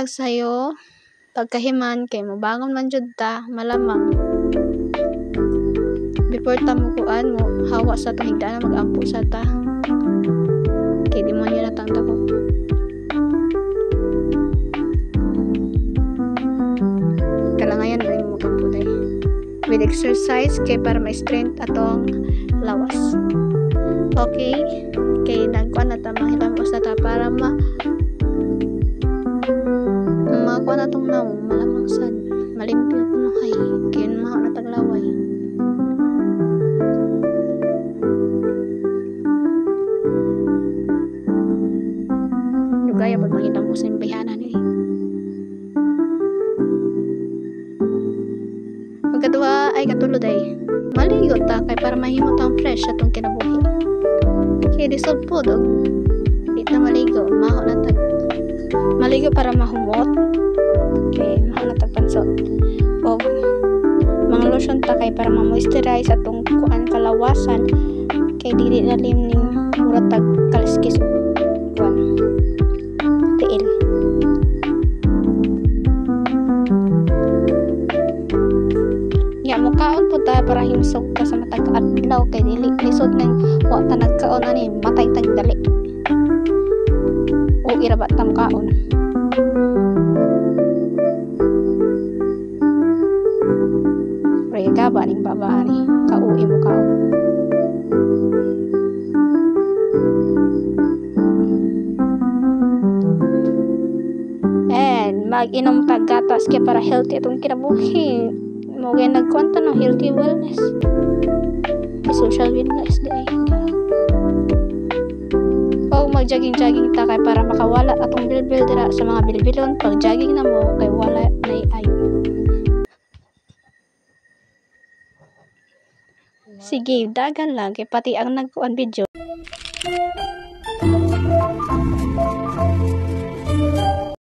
sayo pagkahiman kay mobangon man jud ta malamang before ta mo kuan mo hawa sa tong higdaan magampo sa ta kay demonyo na tang tako. Kalangayan rin mo magampo day with exercise kay para ma-strength atong lawas. Okay, kay nagkuan na ta mahilamos na ta para makuha na itong naong malamang sad malimpyo ko no hay kaya maho na taglaway. Gaya pag mangitang po sa imbayhanan ni pagkadua ay katulod ay maligo ta kay para mahimo tang fresh atong kinabuhi kaya disod po dog di ta maligo maho na tag maligo para mahumot kay maho na tag pansot o mga lotion ta kay para ma-moisturize atong kuan kalawasan kay dili lalim ning mura tag kaliskis kuan tiil. Ya mo kaon po ta para himsog ta sa matag adlaw kay dili lisod nang wa ta nagkaon ani matay tag dali o irabat tam kaon. Rega ba ning baba ni kauwi mo kaon. And mag-inom tag gatas kay para healthy atong kinabuhi. Mo gay nagkwanta no healthy wellness. Social wellness day. O mag-jogging ta kay para makawala atong bilbil dira sa mga bilbilon pag jogging na mo kay wala nay ayo. Sige, dagan lang kay pati ang nagkuan video.